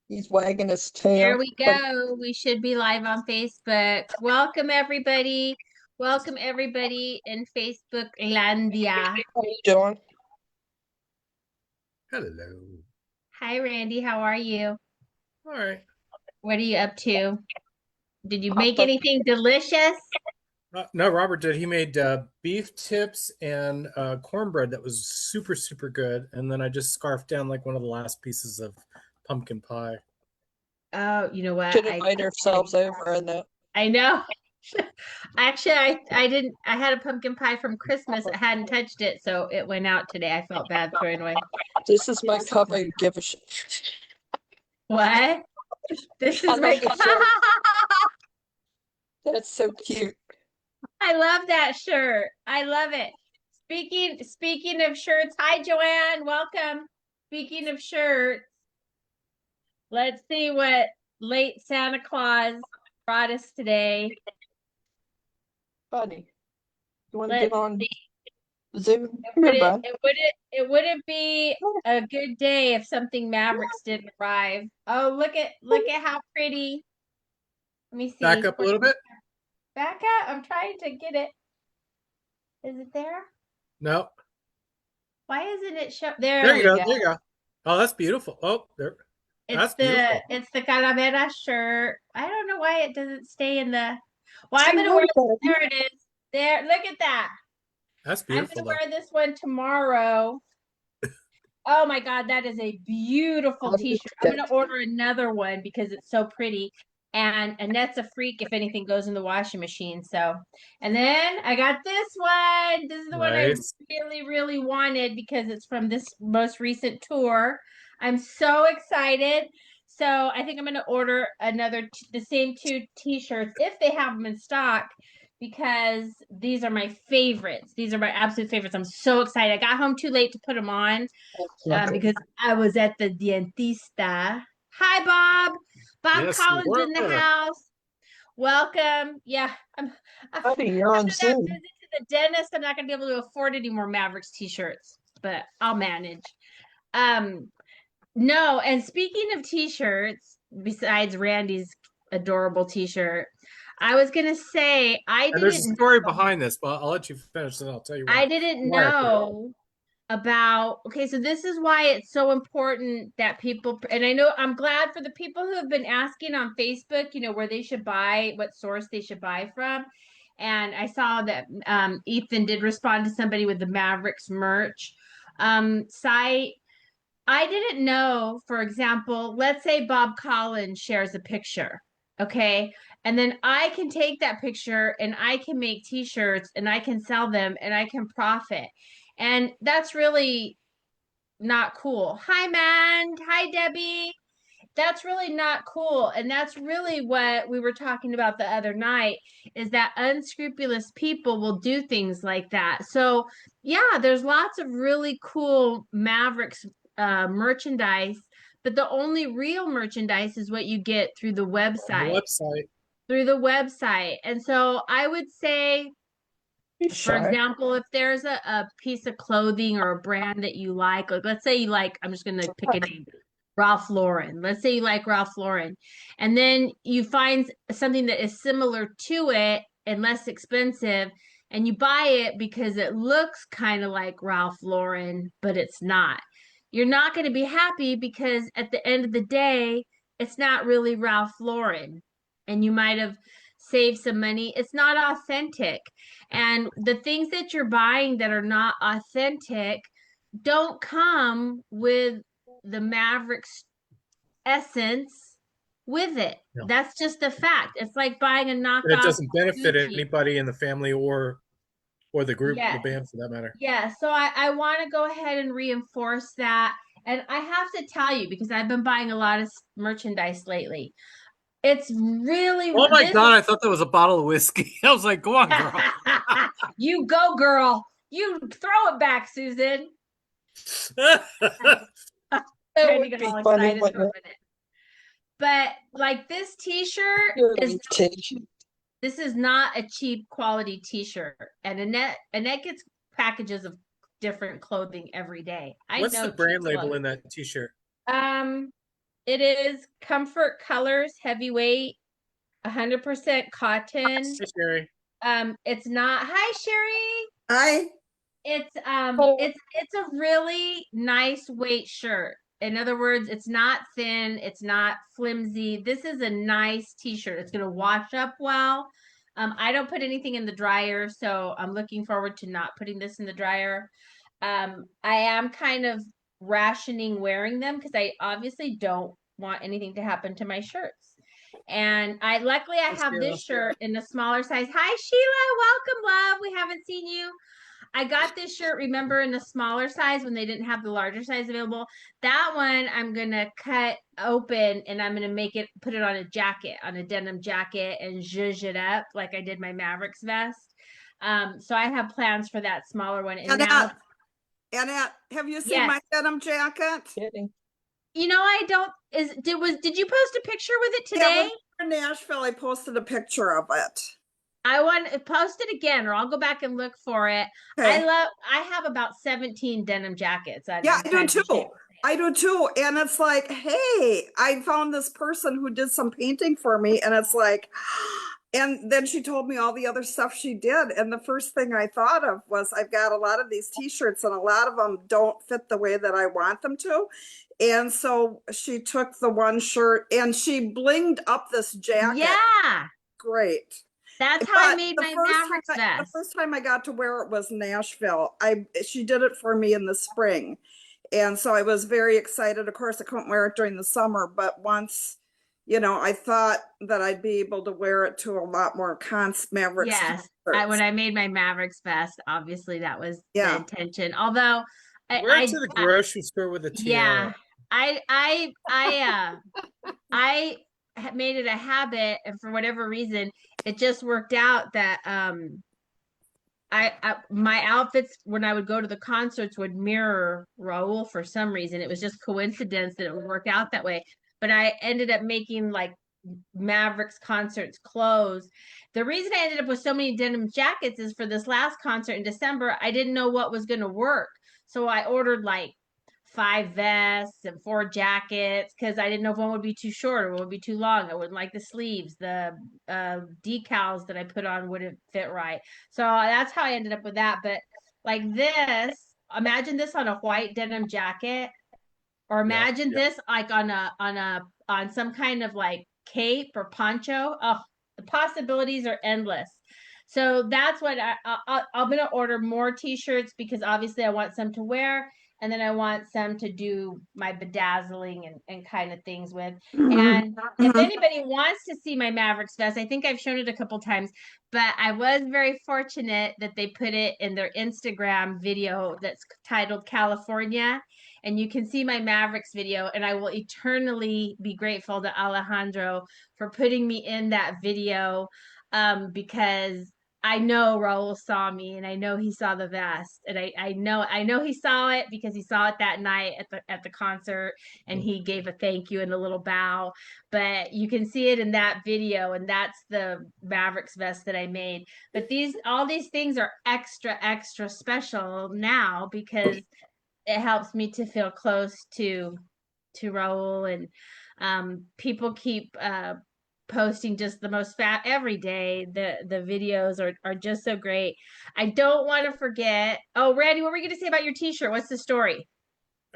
He's wagging his There tail. we But go. We should be live on Facebook. Welcome everybody. Welcome everybody in Facebook Landia. how you doing? Hello. Hi Randy, how are you? All right. What are you up to? Did you Hot make dog. anything delicious? No, Robert did. He made beef tips and cornbread that was super, super good. And then I just scarfed down like one of the last pieces of pumpkin pie. Oh, you know what? Should invite ourselves over and I know. Actually, I didn't I had a pumpkin pie from Christmas. I hadn't touched it, so it went out today. I felt bad throwing away. this is my cup. I give a shit. What? This I is my love the shirt. That's so cute. I love that shirt. I love it. Speaking of shirts, hi Joanne, welcome. Speaking of shirts, let's see what late Santa Claus brought us today. Buddy, you want to get Let's on see. Zoom? It Come here, wouldn't bud. it wouldn't be a good day if something Mavericks didn't arrive. Oh, look at how pretty. Let me Back see. up a little bit. Back up. I'm trying to get it. Is it there? No. Why isn't it show? There There you we go. go. There you go. Oh, that's beautiful. Oh, there. It's That's the beautiful. it's the calavera shirt. I don't know why it doesn't stay in the. Well, I'm Say gonna hi, wear. buddy. There it is. There. Look at that. That's I'm beautiful, gonna though. wear this one tomorrow. Oh my God, that is a beautiful I'm t-shirt. I'm dead. gonna order another one because it's so pretty. And Annette's a freak if anything goes in the washing machine. So, and then I got this one. This is the one I Nice. really, really wanted because it's from this most recent tour. I'm so excited. So I think I'm gonna order the same two t-shirts if they have them in stock because these are my favorites. These are my absolute favorites. I'm so excited. I got home too late to put them on Knuckle. because I was at the dentista. Hi, Bob. Bob Yes, you Collins in the were. house. Welcome. Yeah, Buddy, you're on after that Zoom. visit to the dentist, I'm not gonna be able to afford any more Mavericks t-shirts, but I'll manage. Um, no, and speaking of t-shirts, besides Randy's adorable t-shirt, I was gonna say And there's a story behind this, but I'll let you finish and I'll tell you I why. didn't Why I forgot. know about okay, so this is why it's so important that people, and I know I'm glad for the people who have been asking on Facebook, where they should buy, what source they should buy from. And I saw that Ethan did respond to somebody with the Mavericks merch site. I didn't know, for example, let's say Bob Collins shares a picture, okay? And then I can take that picture and I can make t-shirts and I can sell them and I can profit. And that's really not cool. Hi, man. Hi, Debbie. That's really not cool. And that's really what we were talking about the other night is that unscrupulous people will do things like that. So, yeah, there's lots of really cool Mavericks merchandise, but the only real merchandise is what you get through the On the website. website. Through the website. And so I would say, He's for shy. example, if there's a piece of clothing or a brand that you like let's say you like, I'm just going to pick a name, Ralph Lauren. Let's say you like Ralph Lauren. And then you find something that is similar to it and less expensive, and you buy it because it looks kind of like Ralph Lauren, but it's not. You're not going to be happy because at the end of the day, it's not really Ralph Lauren. And you might have saved some money. It's not authentic. And the things that you're buying that are not authentic don't come with the Mavericks essence with it. No. That's just a fact. It's like buying a And it knockoff doesn't benefit Gucci. anybody in the family or the group, the Yes. band for that matter. Yeah. So I want to go ahead and reinforce that. And I have to tell you, because I've been buying a lot of merchandise lately, it's really Oh my this. God, I thought that was a bottle of whiskey. I was like, go on, girl. You go, girl. You throw it back, Susan. That Trying to would get be all funny, excited for a wouldn't it? minute. But like this t-shirt Your is invitation. this is not a cheap quality t-shirt. And Annette gets packages of different clothing every day. I What's the know she brand label loves. in that t-shirt? Um It is Comfort Colors Heavyweight, 100% cotton. Hey, Sherry. It's not. Hi, Sherry. I It's a really nice weight shirt. In other words, it's not thin, it's not flimsy. This is a nice t-shirt. It's gonna wash up well. I don't put anything in the dryer, so I'm looking forward to not putting this in the dryer. I am kind of rationing wearing them because I obviously don't want anything to happen to my shirts. And luckily I Hey, have Sheila. this shirt in a smaller size. Hi Sheila, welcome love. We haven't seen you. I got this shirt, remember, in the smaller size when they didn't have the larger size available. That one I'm gonna cut open and I'm gonna put it on a jacket, on a denim jacket, and zhuzh it up like I did my Mavericks vest. So I have plans for that smaller one. And now, Annette, have you seen yes, my denim jacket? Kidding. I don't. Did you post a picture with it Yeah, today? when we were in Nashville, I posted a picture of it. I want to post it again, or I'll go back and look for it. Okay. I have about 17 denim jackets. Yeah, I do too. I do too. And it's like, hey, I found this person who did some painting for me. And it's like, and then she told me all the other stuff she did. And the first thing I thought of was I've got a lot of these t-shirts and a lot of them don't fit the way that I want them to. And so she took the one shirt and she blinged up this jacket. Yeah. Great. That's how I But made the my first Mavericks time vest. The first time I got to wear it was Nashville. She did it for me in the spring. And so I was very excited. Of course, I couldn't wear it during the summer, but once, I thought that I'd be able to wear it to a lot more Mavericks. Yes. concerts. When I made my Mavericks vest, obviously that was the Yeah. intention. Although Wear it to the grocery store with a yeah, tiara. I made it a habit, and for whatever reason, it just worked out that my outfits when I would go to the concerts would mirror Raul for some reason. It was just coincidence that it would work out that way. But I ended up making like Mavericks concerts clothes. The reason I ended up with so many denim jackets is for this last concert in December, I didn't know what was going to work. So I ordered like 5 vests and 4 jackets because I didn't know if one would be too short or one would be too long. I wouldn't like the sleeves. The decals that I put on wouldn't fit right. So that's how I ended up with that. But like this, imagine this on a white denim jacket, or imagine this like on some kind of like cape or poncho. Oh, the possibilities are endless. So that's what I'm gonna order more t-shirts because obviously I want some to wear, and then I want some to do my bedazzling and kind of things with. And if anybody wants to see my Mavericks vest, I think I've shown it a couple times, but I was very fortunate that they put it in their Instagram video that's titled California. And you can see my Mavericks video, and I will eternally be grateful to Alejandro for putting me in that video, because I know Raul saw me, and I know he saw the vest, and I know he saw it because he saw it that night at the concert, and he gave a thank you and a little bow. But you can see it in that video, and that's the Mavericks vest that I made. But all these things are extra special now because it helps me to feel close to Raul, and people keep posting just the most fat every day. The videos are just so great. I don't want to forget. Oh, Randy, what were you going to say about your t-shirt? What's the story?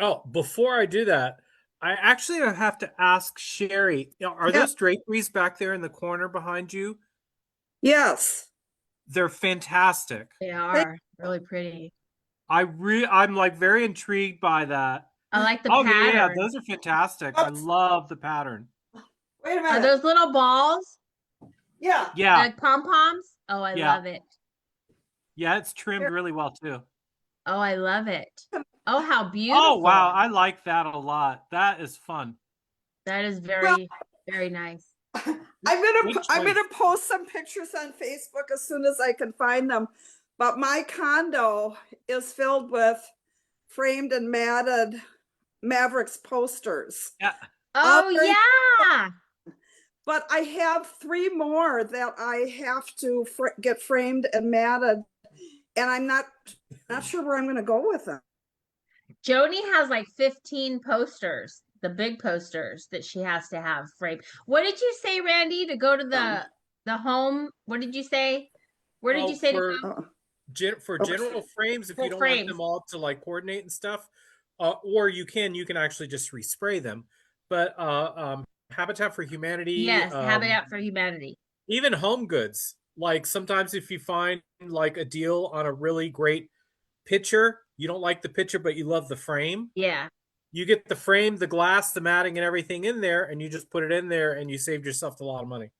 Oh, before I do that, I actually have to ask Sherry, are those draperies back there in the corner behind you? Yes. They're fantastic. They are really pretty. I'm like very intrigued by that. I like the pattern. Yeah, those are fantastic. I love the pattern. Wait a minute. Are those little balls? Yeah. Like pom-poms? Oh, I love it. Yeah, it's trimmed really well too. Oh, I love it. Oh, how beautiful. Oh, wow. I like that a lot. That is fun. That is very nice. I'm gonna post some pictures on Facebook as soon as I can find them. But my condo is filled with framed and matted Mavericks posters. Yeah. Oh, yeah. But I have 3 more that I have to get framed and matted, and I'm not sure where I'm going to go with them. Joni has like 15 posters big posters that she has to have framed. What did you say, Randy, to go to the home? What did you say? Where did you say to go? For general frames, if For you don't want frames. them all to like coordinate and stuff, or you can actually just respray them. But Habitat for Humanity, Yes, Habitat for Humanity. even Home Goods. Like sometimes if you find like a deal on a really great picture, you don't like the picture, but you love the frame. Yeah. You get the frame, the glass, the matting, and everything in there, and you just put it in there, and you saved yourself a lot of money.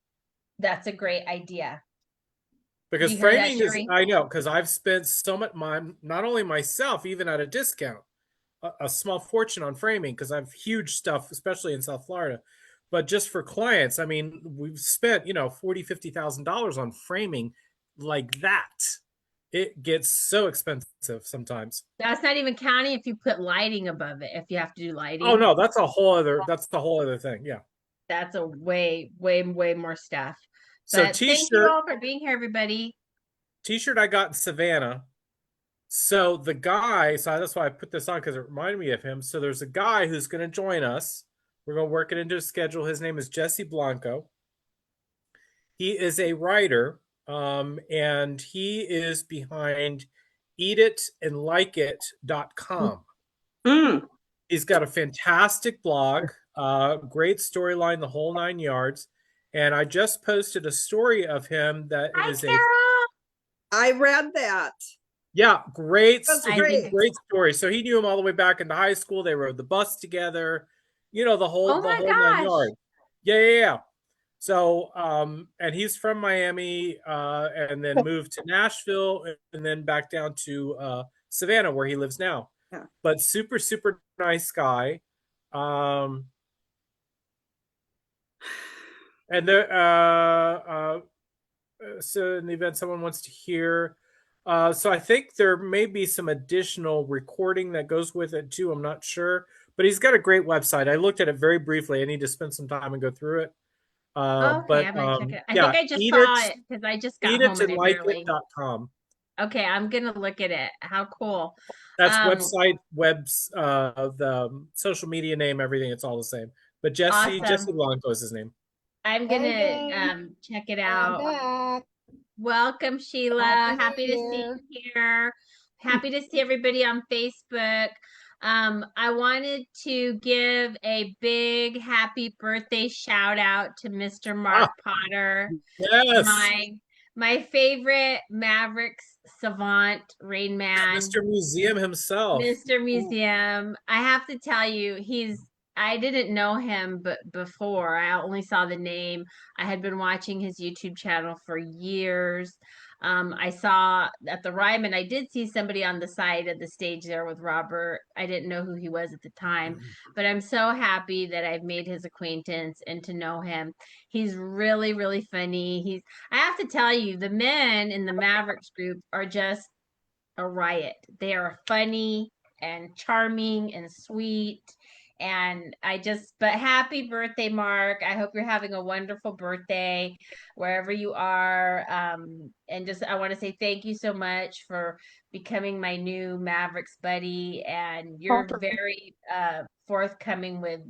That's a great idea. Because You heard that, framing is, Sherry? I know, because I've spent so much, not only myself, even at a discount, a small fortune on framing, because I have huge stuff, especially in South Florida. But just for clients, I mean, we've spent, $40,000-$50,000 on framing like that. It gets so expensive sometimes. That's not even counting if you put lighting above it, if you have to do lighting. Oh no, that's the whole other thing. Yeah. That's a way, way, way more stuff. So But thank you all for being here, everybody. T-shirt I got in Savannah. So the guy, so that's why I put this on, because it reminded me of him. So there's a guy who's going to join us. We're going to work it into a schedule. His name is Jesse Blanco. He is a writer, and he is behind eatitandlikeit.com. He's got a fantastic blog, great storyline, the whole 9 yards. And I just posted a story of him that is I read that. Yeah, great story. So he knew him all the way back into high school. They rode the bus together, the whole 9 yards. Yeah. So, and he's from Miami, and then moved to Nashville, and then back down to Savannah, where he lives now. Yeah. But super, super nice guy. And there, so in the event someone wants to hear. So I think there may be some additional recording that goes with it too. I'm not sure, but he's got a great website. I looked at it very briefly. I need to spend some time and go through it. Okay, I'm gonna check it. I think I just saw it because I just got home and eatitandlikeit.com. Okay, I'm gonna look at it. How cool. That's website, the social media name, everything. It's all the same. But Jesse Blanco is his name. I'm gonna check it out. Welcome, Sheila. Happy to see you here. Happy to see everybody on Facebook. I wanted to give a big happy birthday shout out to Mr. Mark Potter. Yes. My favorite Mavericks savant, Rain Man. Mr. Museum himself. Mr. Museum. I have to tell you, I didn't know him before. I only saw the name. I had been watching his YouTube channel for years. I saw at the Ryman, I did see somebody on the side of the stage there with Robert. I didn't know who he was at the time, but I'm so happy that I've made his acquaintance and to know him. He's really, really funny. I have to tell you, the men in the Mavericks group are just a riot. They are funny and charming and sweet. And but happy birthday, Mark. I hope you're having a wonderful birthday wherever you are. And I want to say thank you so much for becoming my new Mavericks buddy. And you're very forthcoming with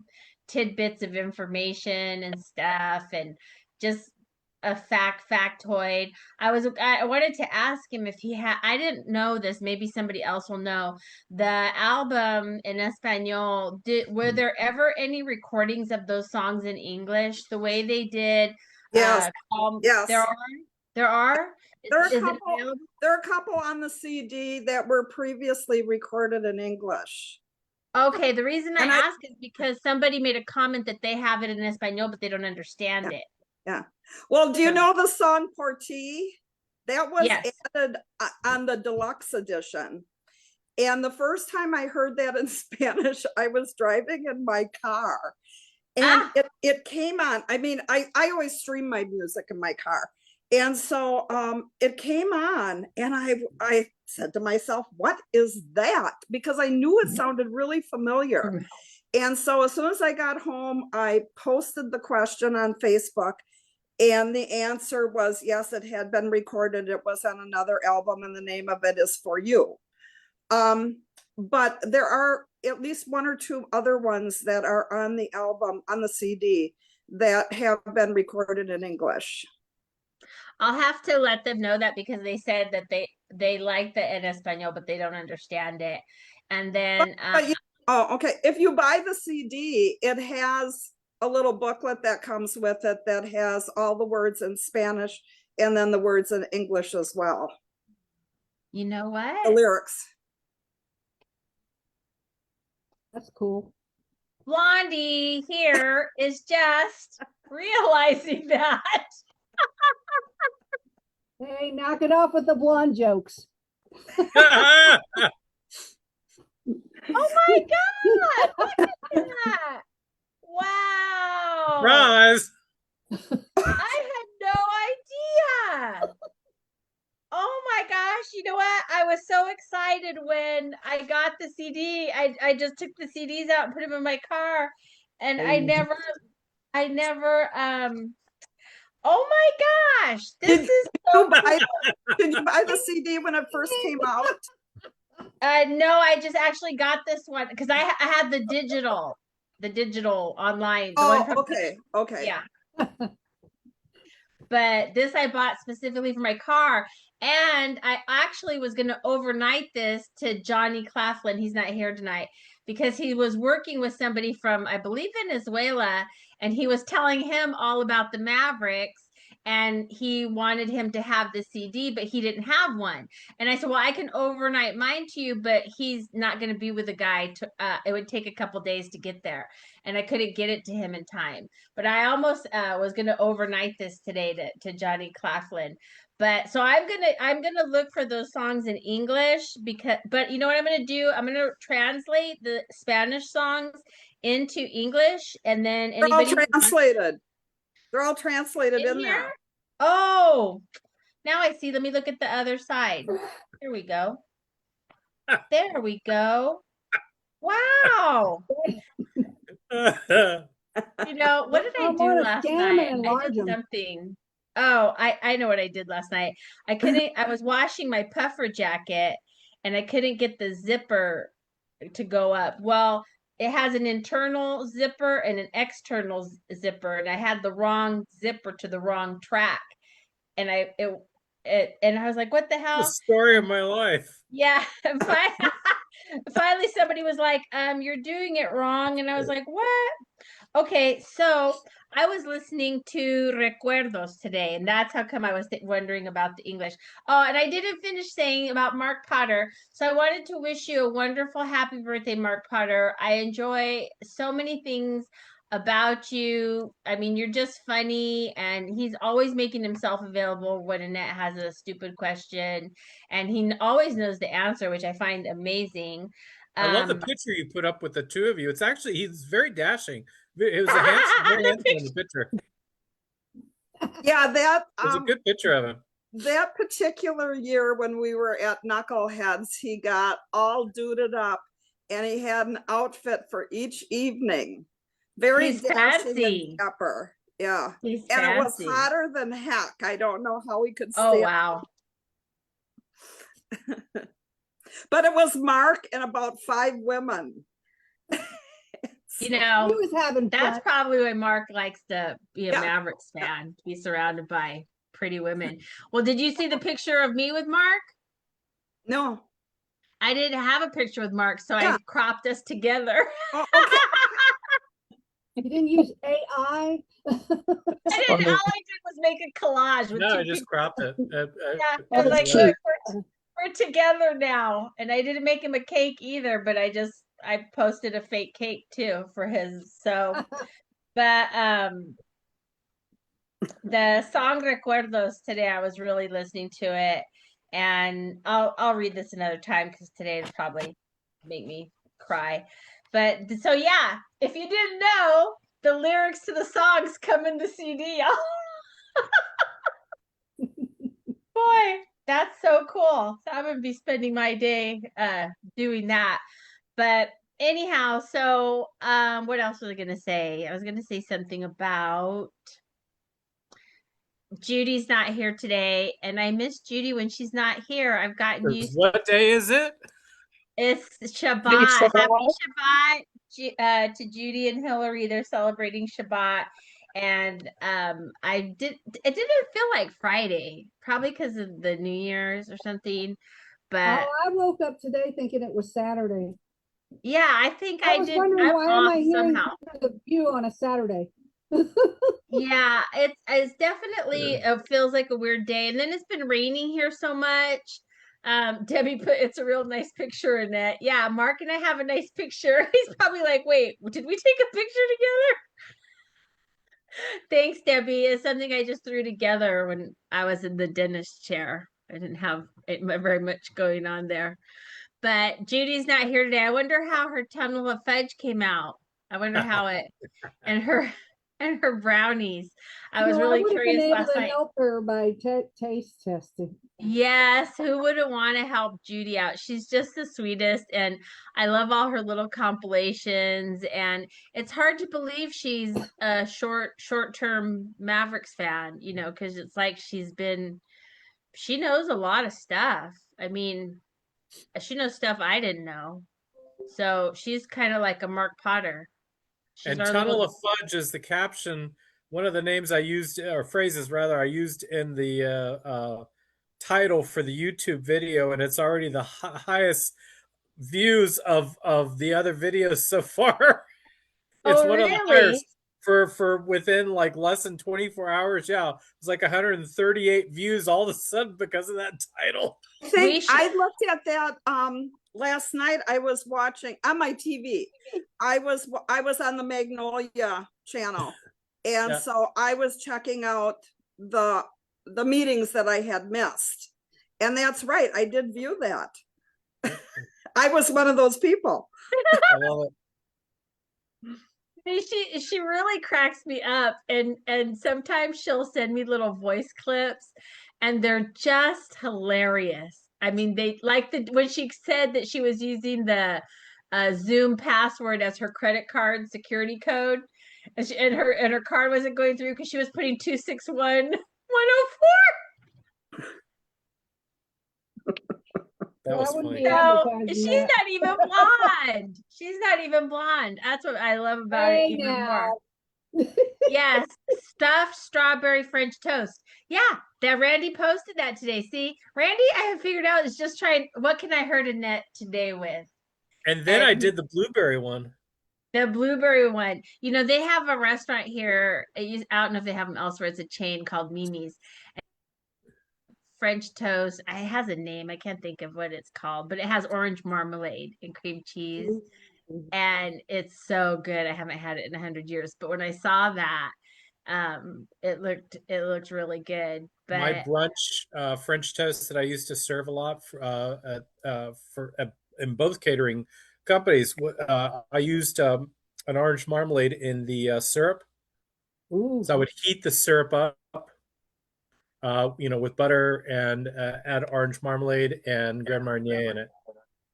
tidbits of information and stuff, and just a factoid. I wanted to ask him if he had, I didn't know this, maybe somebody else will know, the album in Espanol, were there ever any recordings of those songs in English the way they did? Yes. Yes. There are a couple on the CD that were previously recorded in English. Okay, the reason I ask is because somebody made a comment that they have it in Espanol, but they don't understand it. Yeah. Well, do you know the song Por Ti? That was added on the deluxe edition. And the first time I heard that in Spanish, I was driving in my car. And it came on. I mean, I always stream my music in my car. And so it came on, and I said to myself, what is that? Because I knew it sounded really familiar. And so as soon as I got home, I posted the question on Facebook. And the answer was, yes, it had been recorded. It was on another album, and the name of it is For You. But there are at least one or two other ones that are on the album, on the CD, that have been recorded in English. I'll have to let them know that because they said that they like the en español, but they don't understand it. And then oh, okay. If you buy the CD, it has a little booklet that comes with it that has all the words in Spanish and then the words in English as well. you know what? The lyrics. That's cool. Blondie here is just realizing that. Hey, knock it off with the blonde jokes. Oh my God! Look at that! Wow! Roz. I had no idea. Oh my gosh, you know what? I was so excited when I got the CD. I just took the CDs out and put them in my car. And I never oh my gosh, this is so Did you buy the CD when it first came out? no, I just actually got this one because I had the digital online. The one Oh, from okay. yeah. But this I bought specifically for my car. And I actually was going to overnight this to Johnny Claflin. He's not here tonight because he was working with somebody from, I believe, Venezuela. And he was telling him all about the Mavericks. And he wanted him to have the CD, but he didn't have one. And I said, well, I can overnight mine to you, but he's not going to be with the guy. It would take a couple days to get there. And I couldn't get it to him in time. But I almost was going to overnight this today to Johnny Claflin. But so I'm gonna look for those songs in English but you know what I'm gonna do? I'm gonna translate the Spanish songs into English and then anybody They're all translated. They're all translated in there. Oh, now I see. Let me look at the other side. There we go. There we go. Wow. You know, what did I do last night? I did something. Oh, I know what I did last night. I was washing my puffer jacket and I couldn't get the zipper to go up. Well, it has an internal zipper and an external zipper, and I had the wrong zipper to the wrong track. And I was like, what the hell? The story of my life. Yeah. Finally somebody was like, you're doing it wrong. And I was like, what? Okay, so I was listening to Recuerdos today, and that's how come I was wondering about the English. Oh, and I didn't finish saying about Mark Potter. So I wanted to wish you a wonderful happy birthday, Mark Potter. I enjoy so many things about you. I mean, you're just funny, and he's always making himself available when Annette has a stupid question, and he always knows the answer, which I find amazing. I love the picture you put up with the two of you. It's actually, he's very dashing. It was a handsome, very handsome in the picture. Yeah, that was a good picture of him. That particular year when we were at Knuckleheads, he got all duded up and he had an outfit for each evening. Very fancy. Dapper. Yeah. He's and fancy. It was hotter than heck. I don't know how he could stay. Oh, wow. But it was Mark and about 5 women. You know, he was having that's fun. probably why Mark likes to be a Mavericks fan, to be surrounded by pretty women. Well, did you see the picture of me with Mark? No. I didn't have a picture with Mark, so I cropped us together. Oh, okay. You didn't use AI? I didn't. All I did was make a collage with I just cropped it. I was like, look, we're together now. And I didn't make him a cake either, but I posted a fake cake too for his. So, but the song Recuerdos today, I was really listening to it, and I'll read this another time because today is probably make me cry. But so yeah, if you didn't know, the lyrics to the songs come in the CD. Boy, that's so cool. So I'm gonna be spending my day doing that. But anyhow, so what else was I gonna say? I was gonna say something about Judy's not here today, and I miss Judy when she's not here. I've gotten used. What day is it? It's Shabbat. Shabbat. Happy Shabbat to Judy and Hillary. They're celebrating Shabbat. And it didn't feel like Friday, probably because of the New Year's or something. But I woke up today thinking it was Saturday. yeah, I think I I was did. wondering I'm why am off I hearing somehow. the view on a Saturday? Yeah, it's definitely it feels like a weird day. And then it's been raining here so much. Debbie put it's a real nice picture in it. Yeah, Mark and I have a nice picture. He's probably like, wait, did we take a picture together? Thanks, Debbie. It's something I just threw together when I was in the dentist chair. I didn't have very much going on there. But Judy's not here today. I wonder how her tunnel of fudge came out. I wonder how it and her brownies. I was really would have been curious able last to night. help her by taste testing. Yes, who wouldn't want to help Judy out? She's just the sweetest, and I love all her little compilations. And it's hard to believe she's a short-term Mavericks fan, because it's like she knows a lot of stuff. I mean, she knows stuff I didn't know. So she's kind of like a Mark Potter. She's And our tunnel little of fudge is the caption. One of the names I used, or phrases rather, I used in the title for the YouTube video, and it's already the highest views of the other videos so far. It's Oh, one of the really? highest for within like less than 24 hours. Yeah, it's like 138 views all of a sudden because of that title. I think should- I looked at that last night. I was watching on my TV. I was on the Magnolia channel, and Yeah. so I was checking out the meetings that I had missed. And that's right, I did view that. I was one of those people. I love it. She really cracks me up, and sometimes she'll send me little voice clips, and they're just hilarious. I mean, they like when she said that she was using the Zoom password as her credit card security code, and her card wasn't going through because she was putting 261104. That was wouldn't funny. be So advertising she's that. not even blonde. She's not even blonde. That's what I love about it Hey even now. more. Yes, stuffed strawberry French toast. Yeah, that Randy posted that today. See, Randy, I have figured out is just trying. What can I hurt Annette today with? And then I did the blueberry one. The blueberry one. They have a restaurant here. I don't know if they have them elsewhere. It's a chain called Mimi's. French toast. It has a name. I can't think of what it's called, but it has orange marmalade and cream cheese. And it's so good. I haven't had it in 100 years, but when I saw that, it looked really good. My But brunch French toast that I used to serve a lot in both catering companies. I used an orange marmalade in the syrup, Ooh. so I would heat the syrup up, with butter and add orange marmalade and Grand Marnier in it.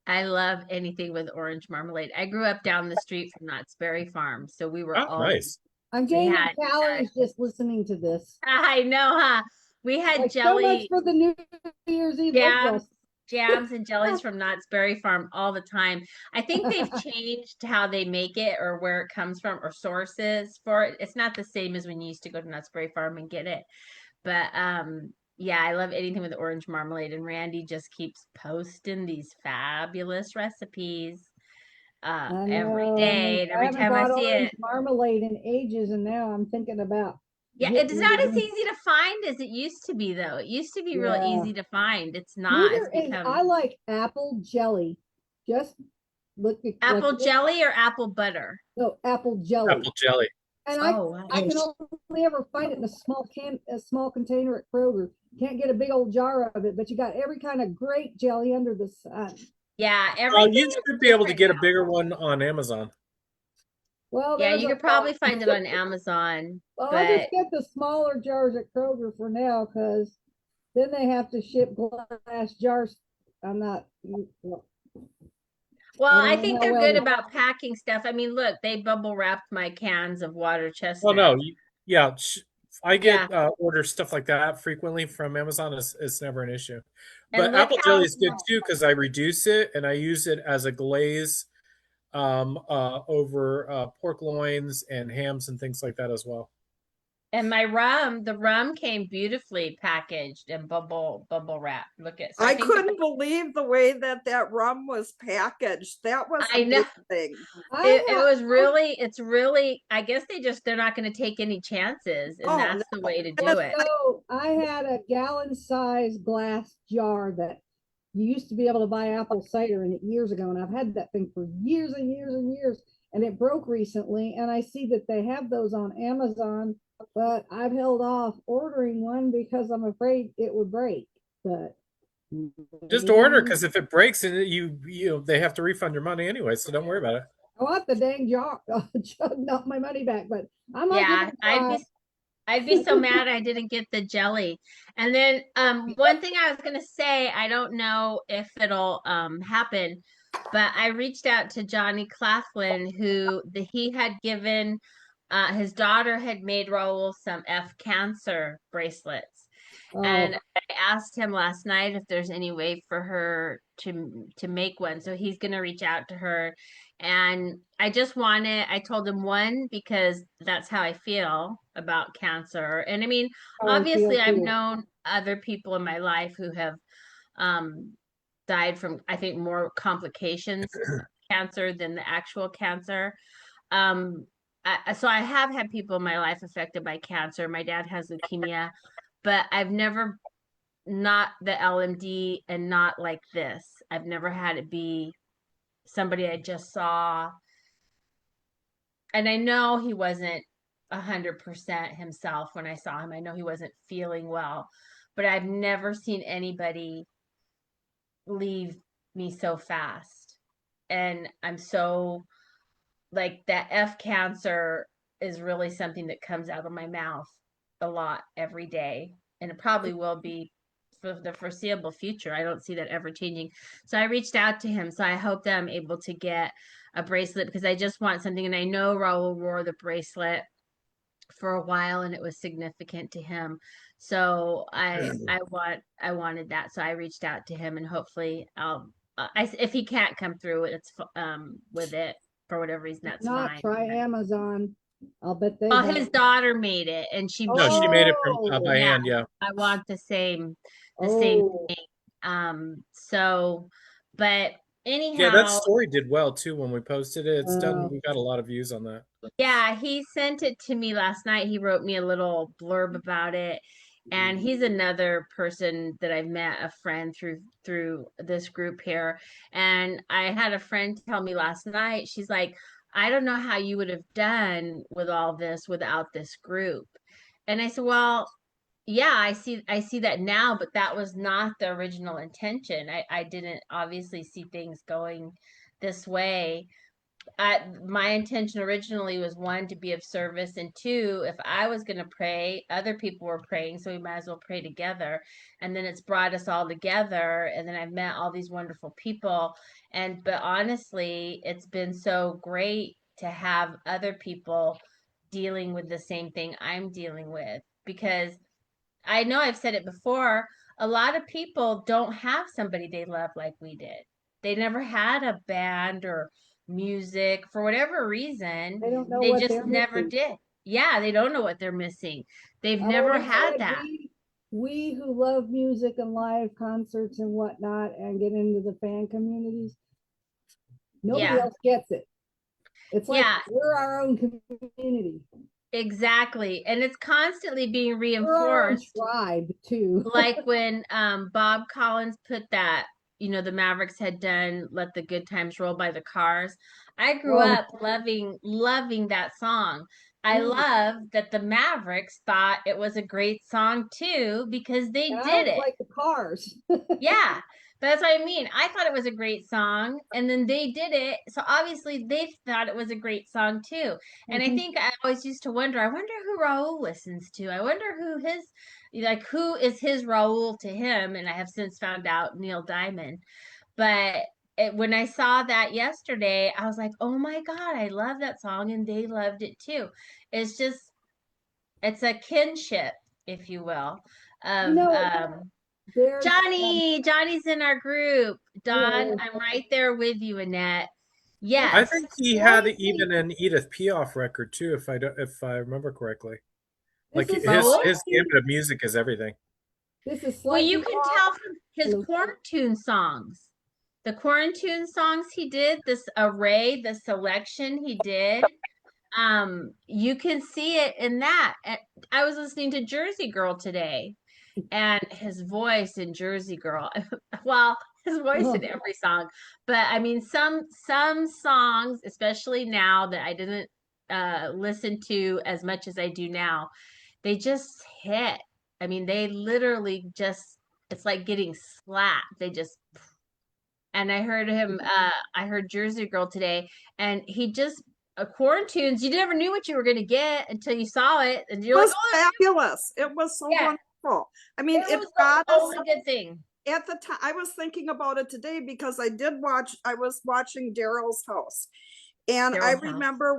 I love anything with orange marmalade. I grew up down the street from Knott's Berry Farm, so we were Oh, all nice. I'm gaining had, calories just listening to this. I know, huh? We had Like, so much jelly, for the New Year's Eve. jams and jellies from Knott's Berry Farm all the time. I think they've changed how they make it or where it comes from or sources for it. It's not the same as when you used to go to Knott's Berry Farm and get it. But yeah, I love anything with orange marmalade, and Randy just keeps posting these fabulous recipes every day, and every time I see it. Marmalade in ages, and now I'm thinking about. Yeah, getting it's not into as this. easy to find as it used to be, though. It used to be real Yeah. easy to find. It's not. Neither It's is, become I like apple jelly. Just look at apple jelly or apple butter. No, apple jelly. Apple jelly. And Wow. I can only ever find it in a small container at Kroger. Can't get a big old jar of it, but you got every kind of grape jelly under the sun. Yeah, You everything. should be able to get a bigger one on Amazon. Well, Yeah, there's you a could probably lot. find it on Amazon. Well, I But just get the smaller jars at Kroger for now, because then they have to ship glass jars. I'm not. well, I I don't think know they're how good well about packing stuff. I mean, look, they bubble wrapped my cans of water chestnut. Well, no, yeah. I Yeah. get order stuff like that frequently from Amazon. It's never an issue. And But look apple how jelly is good too because I reduce it and I use it as a glaze over pork loins and hams and things like that as well. and the rum came beautifully packaged and bubble wrap. Look at, so I I think couldn't believe the way that rum was packaged. That was I know amazing. it was really, it's really, I guess they're not going to take any chances, and Oh, that's the no. way to And do it's it. So I had a gallon size glass jar that you used to be able to buy apple cider in it years ago, and I've had that thing for years and years and years, and it broke recently, and I see that they have those on Amazon, but I've held off ordering one because I'm afraid it would break. But Just order because if it breaks and they have to refund your money anyway, so don't worry about it. I want the dang jar, not my money back, but I might give Yeah, it a try. I'd be so mad I didn't get the jelly. And then one thing I was gonna say, I don't know if it'll happen, but I reached out to Johnny Claflin, he had given his daughter had made Raul some F cancer bracelets. Oh, And I asked him last night if there's any way for her to make one. So he's gonna reach out to her. And I told him, one, because that's how I feel about cancer. And I mean, how I feel obviously I've too. known other people in my life who have um died from, I think, more complications cancer than the actual cancer. Um so I have had people in my life affected by cancer. My dad has leukemia, but I've never, not the LMD and not like this. I've never had it be somebody I just saw. And I know he wasn't 100% himself when I saw him. I know he wasn't feeling well, but I've never seen anybody leave me so fast. And I'm so, like, that F cancer is really something that comes out of my mouth a lot every day. And it probably will be for the foreseeable future. I don't see that ever changing. So I reached out to him. So I hope that I'm able to get a bracelet, because I just want something. And I know Raul wore the bracelet for a while and it was significant to him. So I wanted that. So I reached out to him, and hopefully if he can't come through, it's with it for whatever reason, If that's not, fine. try Amazon. I'll bet they Well, have. his daughter made it, and No, she made it from Oh, by yeah, hand. Yeah, I want the same oh, thing. So, but yeah. That anyhow, story did well too when we posted it. It's done. uh, We got a lot of views on that. yeah, he sent it to me last night. He wrote me a little blurb about it. And he's another person that I've met, a friend through this group here. And I had a friend tell me last night, she's like, I don't know how you would have done with all this without this group. And I said, well, yeah, I see that now, but that was not the original intention. I didn't obviously see things going this way. My intention originally was, one, to be of service, and two, if I was going to pray, other people were praying, so we might as well pray together. And then it's brought us all together, and then I've met all these wonderful people. But honestly, it's been so great to have other people dealing with the same thing I'm dealing with, because I know I've said it before, a lot of people don't have somebody they love like we did. They never had a band or music for whatever reason. they don't know They what just they're never missing. did. Yeah, they don't know what they're missing. They've I never always had said that. we who love music and live concerts and whatnot and get into the fan communities, nobody Yeah. else gets it. It's like Yeah, we're our own community. exactly. And it's constantly being We're our own reinforced. tribe too. Like when Bob Collins put that, the Mavericks had done Let the Good Times Roll by the Cars. I grew Oh, up loving that song. I mm. love that the Mavericks thought it was a great song too, because they And I did always it. like the Cars. Yeah, that's what I mean. I thought it was a great song, and then they did it. So obviously they thought it was a great song too. And I Mhm. think I always used to wonder, I wonder who Raul listens to. I wonder who is his Raul to him. And I have since found out Neil Diamond. But when I saw that yesterday, I was like, oh my God, I love that song. And they loved it too. It's just, it's a kinship, if you will, You of know, there's Johnny's in our group. Don, yeah, I'm right there with you, Annette. this I Yes. think he had slightly, even an Edith Piaf record too, if I remember correctly. this Like is Raul? his slightly, gamut of music is everything. this is Well, you slightly can off. tell from his Hello. Quarantune songs. The Quarantune songs he did, this array, the selection he did, you can see it in that. I was listening to Jersey Girl today, and his voice in Jersey Girl, well, his voice in every song, but I mean some songs, especially now that I didn't listen to as much as I do now, they just hit. I mean, they literally just, it's like getting slapped. They just, and I heard him, I heard Jersey Girl today, and he just, Quarantunes, you never knew what you were going to get until you saw it, and It you're like, was oh, fabulous. It was so yeah, wonderful. I mean, it it was the got us only good thing. at the time. I was thinking about it today because I was watching Daryl's house. And I Daryl's house. remember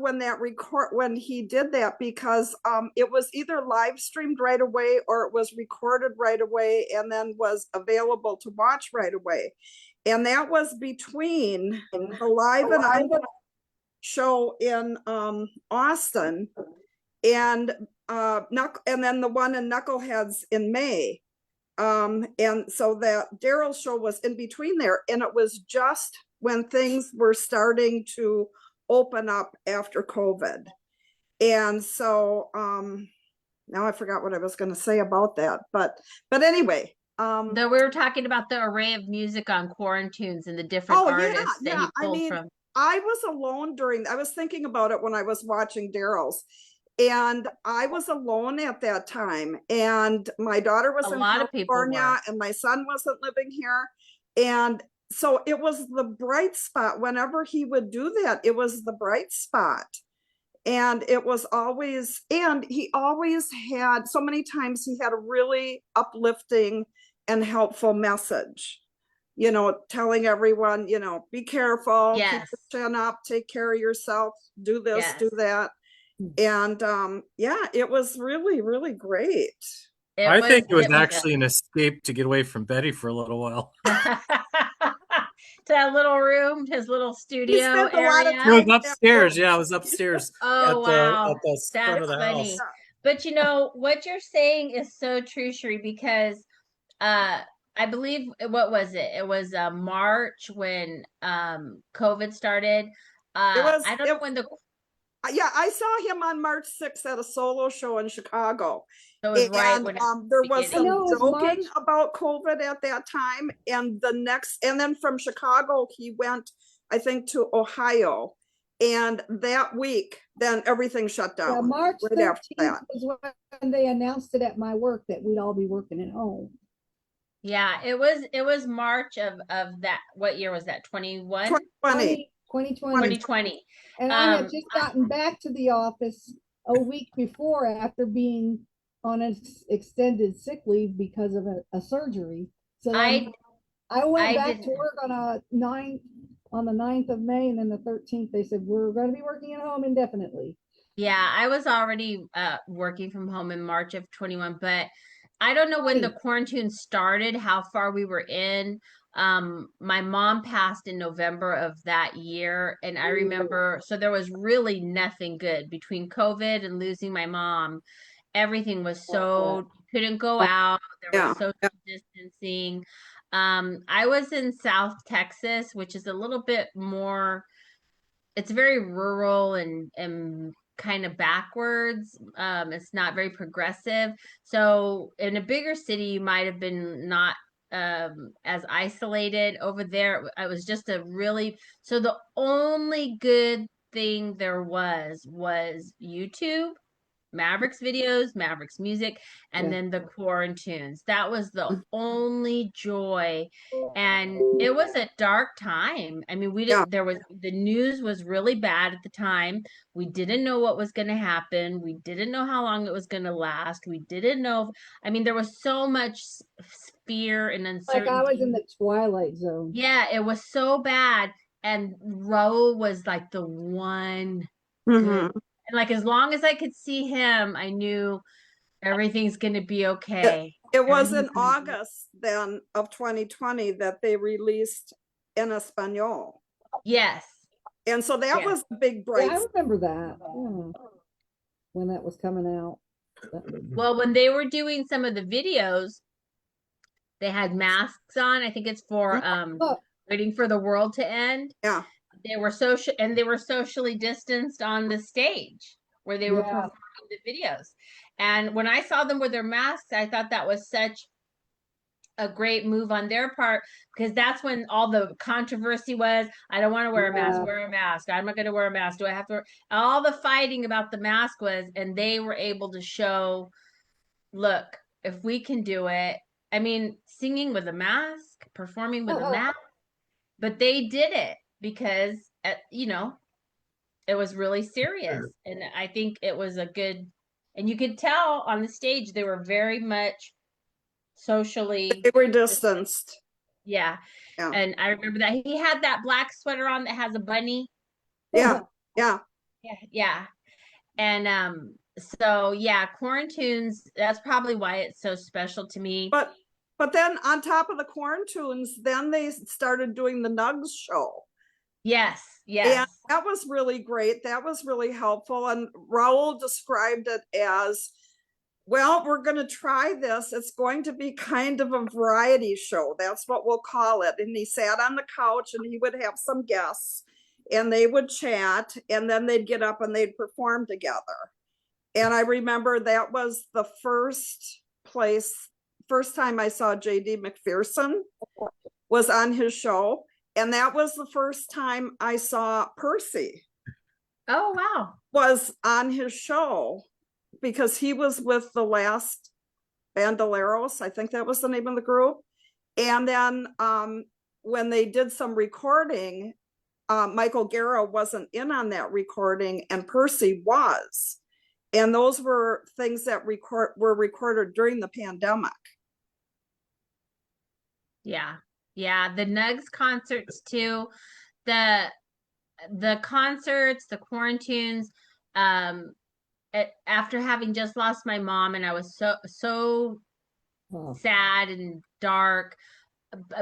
when he did that, because it was either live streamed right away or it was recorded right away and then was available to watch right away. And that was between the Live and show in Austin and then the one in Knuckleheads in May. And so that Daryl's show was in between there, and it was just when things were starting to open up after COVID. And so now I forgot what I was going to say about that, but anyway. Though we were talking about the array of music on Quarantunes and the different artists that he pulled from. I was alone I was thinking about it when I was watching Daryl's, and I was alone at that time, and my daughter was in California and my son wasn't living here. And so it was the bright spot. Whenever he would do that, it was the bright spot. And it was always, and he always had, so many times he had a really uplifting and helpful message, telling everyone, be careful, keep your chin up, take care of yourself, do this, do that. And yeah, it was really, really great. I think it was actually an escape to get away from Betty for a little while. To that little room, his little studio area. It was upstairs. Yeah, it was upstairs. Oh, wow. At the front of the funny. house. But what you're saying is so true, Sheree, because I believe, what was it? It was March when COVID started. I don't know when yeah, I saw him on March 6th at a solo show in Chicago. So it was right when there was some joking about COVID at that time. And then from Chicago, he went, I think, to Ohio. And that week, then everything shut down. Yeah, March right after that was when they announced it at my work that we'd all be working at home. Yeah, it was March of that. What year was that? 21? 2020. And I had just gotten back to the office a week before, after being on an extended sick leave because of a surgery. So I went back to work on the 9th of May, and then the 13th they said we're going to be working at home indefinitely. Yeah, I was already working from home in March of 21, but I don't know when the quarantine started, how far we were in. My mom passed in November of that year, and I remember, so there was really nothing good between COVID and losing my mom. Everything was couldn't go out. There was social distancing. I was in South Texas, which is a little bit more, it's very rural and kind of backwards. It's not very progressive. So in a bigger city, you might have been not as isolated. Over there, it was just so the only good thing there was YouTube, Mavericks videos, Mavericks music, and then the Quarantunes. That was the only joy. And it was a dark time. I mean, the news was really bad at the time. We didn't know what was going to happen. We didn't know how long it was going to last. We didn't know. I mean, there was so much fear and uncertainty. Like I was in the twilight zone. Yeah, it was so bad. And Raul was like the one good And like as long as I could see him, I knew everything's gonna be It, okay. it was Everything's in gonna be- August then of 2020 that they released En Espanol. Yes. And so that Yes. was a big Yeah, bright. I remember that. Yeah. When that was coming out. Well, when they were doing some of the videos, they had masks on. I think it's for Oh, waiting for the world to end. Yeah. They were socially distanced on the stage where they were yeah. performing the videos. And when I saw them with their masks, I thought that was such a great move on their part because that's when all the controversy was. I don't want to wear a mask. Yeah. Wear a mask. I'm not going to wear a mask. Do I have to? All the fighting about the mask was, and they were able to show, look, if we can do it. I mean, singing with a mask, performing with a mask, but they did it because, it was really serious. And I think it was a good, and you could tell on the stage they were very much socially, They were distanced. yeah. Yeah. And I remember that he had that black sweater on that has a bunny. Yeah. Yeah. Yeah, yeah. And so yeah, Quarantunes, that's probably why it's so special to me. But then on top of the Quarantunes, then they started doing the Nugs show. Yes, And yes. that was really great. That was really helpful. And Raul described it as, well, we're going to try this. It's going to be kind of a variety show. That's what we'll call it. And he sat on the couch and he would have some guests and they would chat and then they'd get up and they'd perform together. And I remember that was the first time I saw JD McPherson was on his show. And that was the first time I saw Percy Oh, wow. was on his show because he was with the last Bandoleros. I think that was the name of the group. And then when they did some recording, Michael Guerra wasn't in on that recording and Percy was. And those were things that were recorded during the pandemic. Yeah. Yeah, the Nugs concerts too. The concerts, the Quarantunes, after having just lost my mom and I was so Oh, sad and dark,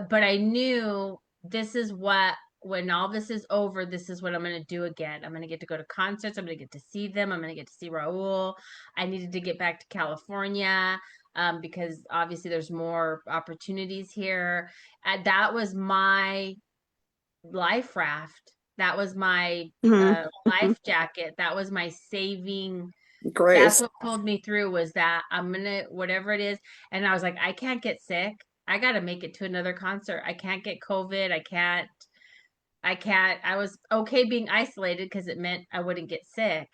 but I knew this is what, when all this is over, this is what I'm going to do again. I'm going to get to go to concerts. I'm going to get to see them. I'm going to get to see Raul. I needed to get back to California because obviously there's more opportunities here. That was my life raft. That was my life jacket. That was my saving. Great. That's what pulled me through, was that I'm gonna, whatever it is. And I was like, I can't get sick. I got to make it to another concert. I can't get COVID. I was okay being isolated because it meant I wouldn't get sick.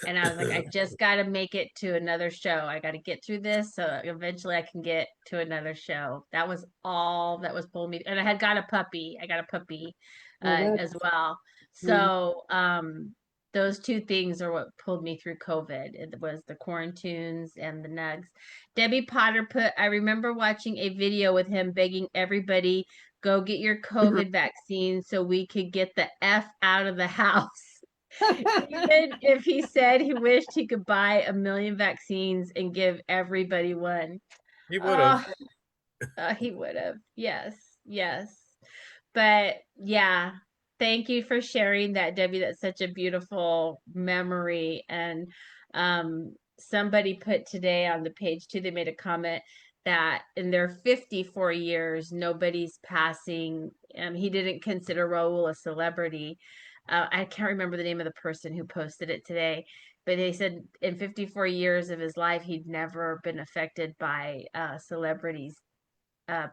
And I was like, I just got to make it to another show. I got to get through this so eventually I can get to another show. That was all that was pulling me. And I had got a puppy. I got a puppy as well. So those two things are what pulled me through COVID. It was the Quarantunes and the Nugs. Debbie Potter put, I remember watching a video with him begging everybody, go get your COVID vaccine so we could get the F out of the house. Even if he said he wished he could buy 1 million vaccines and give everybody one. He would have. He would have. Yes, yes. But yeah, thank you for sharing that, Debbie. That's such a beautiful memory. And somebody put today on the page too, they made a comment that in their 54 years, nobody's passing. He didn't consider Raul a celebrity. I can't remember the name of the person who posted it today, but they said in 54 years of his life, he'd never been affected by celebrities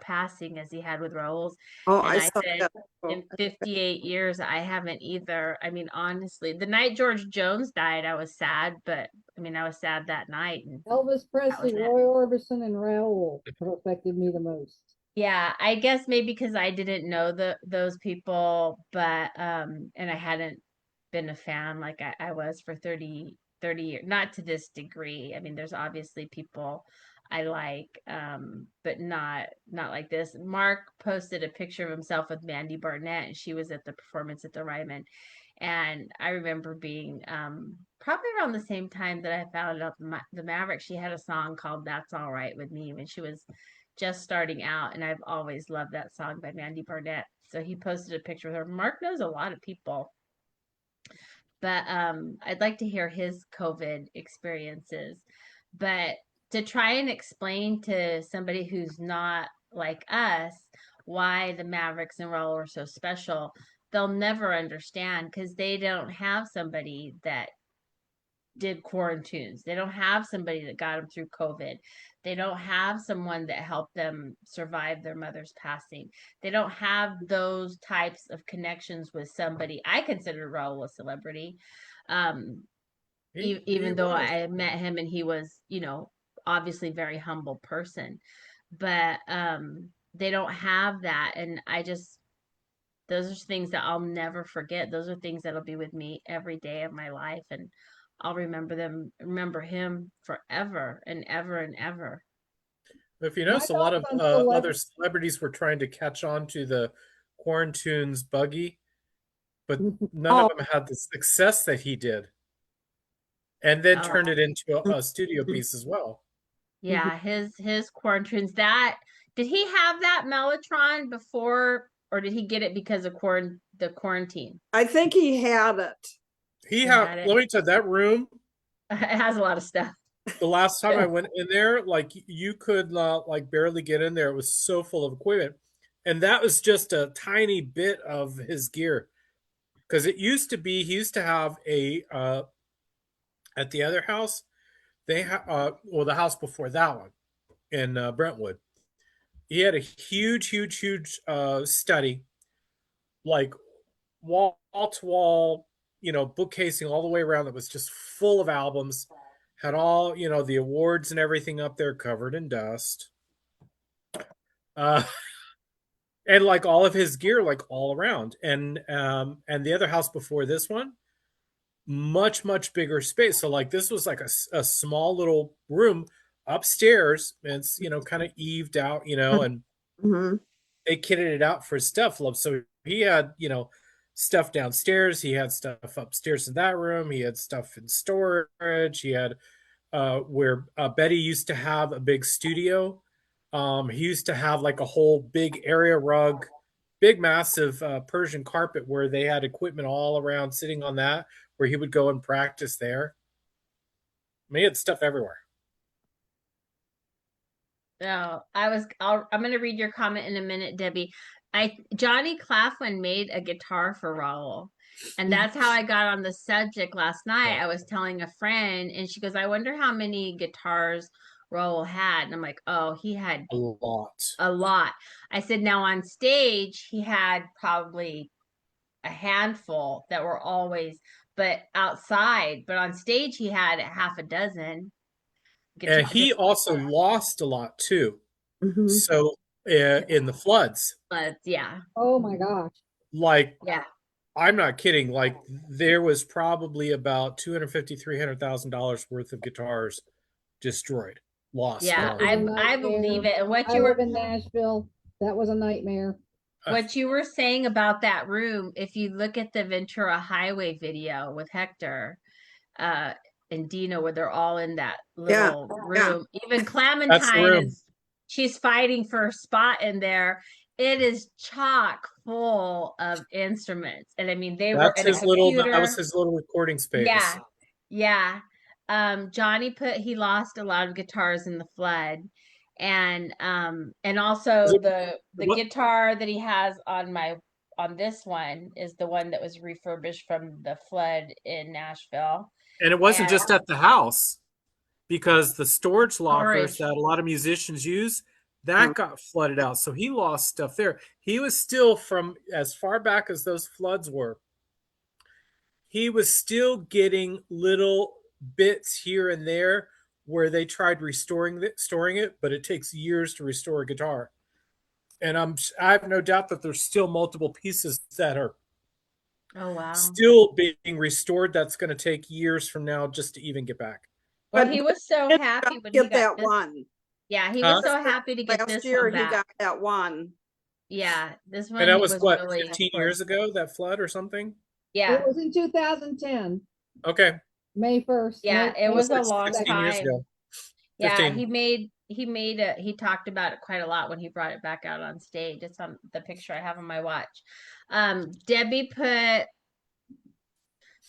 passing as he had with Raul's. Oh, And I I saw said, that. in 58 years, I haven't either. I mean, honestly, the night George Jones died, I was sad, but I mean, I was sad that night. And Elvis Presley, it. Roy Orbison, and Raul have affected me the most. Yeah, I guess maybe because I didn't know those people, but and I hadn't been a fan like I was for 30 years, not to this degree. I mean, there's obviously people I like, but not like this. Mark posted a picture of himself with Mandy Barnett, and she was at the performance at the Ryman. And I remember being probably around the same time that I found out the Mavericks. She had a song called "That's All Right with Me" when she was just starting out, and I've always loved that song by Mandy Barnett. So he posted a picture with her. Mark knows a lot of people, but I'd like to hear his COVID experiences. But to try and explain to somebody who's not like us why the Mavericks and Raul are so special, they'll never understand because they don't have somebody that did Quarantunes. They don't have somebody that got them through COVID. They don't have someone that helped them survive their mother's passing. They don't have those types of connections with somebody. I consider Raul a celebrity. Um, He even though was. I met him and he was, obviously very humble person. But they don't have that. And those are things that I'll never forget. Those are things that'll be with me every day of my life. And I'll remember him forever and ever and ever. If you My notice, a lot of thoughts on other celebrity. celebrities were trying to catch on to the Quarantunes buggy, but none of Oh, them had the success that he did, and then Oh, turned it into a studio piece as well. yeah, his Quarantunes. That did he have that Mellotron before, or did he get it because of the quarantine? I think he had it. He He had, had it. let me tell you, that room, It has a lot of stuff. the last time I Yeah. went in there, like you could like barely get in there. It was so full of equipment. And that was just a tiny bit of his gear. Because it used to be, he used to have at the other house, well, the house before that one in Brentwood, he had a huge study, like wall to wall, bookcasing all the way around that was just full of albums, had all, the awards and everything up there covered in dust. Uh, and like all of his gear, like all around. And the other house before this one, much bigger space. So like this was like a small little room upstairs. And it's, kind of eaved out, and Mhm. they kitted it out for stuff. So he had, stuff downstairs. He had stuff upstairs in that room. He had stuff in storage. He had where Betty used to have a big studio. He used to have like a whole big area rug, big massive Persian carpet where they had equipment all around sitting on that, where he would go and practice there. I mean, he had stuff everywhere. No, I'm going to read your comment in a minute, Debbie. Johnny Claflin made a guitar for Raul. And that's how I got on the subject last night. I was telling a friend and she goes, I wonder how many guitars Raul had. And I'm like, oh, he had A lot. a lot. I said, now on stage, he had probably a handful that were always, but outside, but on stage, he had half a dozen And guitar, he just also lost a lot too. Mhm. So in the floods, yeah, Oh my gosh. like yeah. I'm not kidding. Like there was probably about $250,000-$300,000 worth of guitars destroyed, lost, Yeah, That gone. was a I believe nightmare. it. And I live in Nashville. That was a nightmare. what you were saying about that room, if you look at the Ventura Highway video with Hector, uh, and Dina, where they're all in that Yeah. little Yeah. room, even That's the Clementine room. she's fighting for a spot in there. It is chock full of instruments. And I mean, they were That's in a his little. That was computer. his little recording space. Yeah. Yeah. Johnny he lost a lot of guitars in the flood. And Is also it the what? guitar that he has on this one is the one that was refurbished from the flood in Nashville. And it wasn't And just at the house because the storage lockers storage. that a lot of musicians use Mhm. that got flooded out. So he lost stuff there. He was still from as far back as those floods were. He was still getting little bits here and there where they tried storing it, but it takes years to restore a guitar. And I have no doubt that there's still multiple pieces that are Oh wow. still being restored. That's going to take years from now just to even get back. Well, But he was so did happy when he get got that this. one. Yeah, he was Huh? so happy to get Last this year one he back. got that one. Yeah, this And one that he was was what, really 15 for. years ago, that flood or something? It Yeah. was in 2010. Okay. May 1st. Yeah, it May was a Like long 16 years time. ago. Yeah, 15. he talked about it quite a lot when he brought it back out on stage. It's on the picture I have on my watch. Debbie put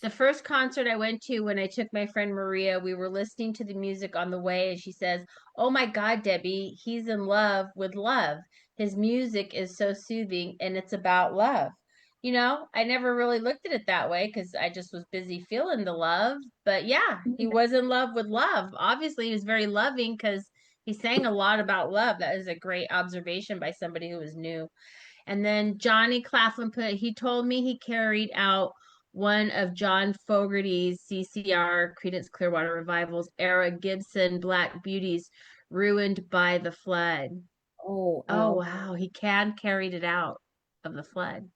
the first concert I went to when I took my friend Maria, we were listening to the music on the way, and she says, "Oh my God, Debbie, he's in love with love. His music is so soothing, and it's about love." You know, I never really looked at it that way because I just was busy feeling the love. But yeah, he was in love with love. Obviously, he was very loving because he sang a lot about love. That is a great observation by somebody who was new. And then Johnny Claflin put, he told me he carried out one of John Fogerty's CCR, Creedence Clearwater Revival's era Gibson Black Beauties ruined by the flood. Oh, Oh, wow. He carried it out of the flood.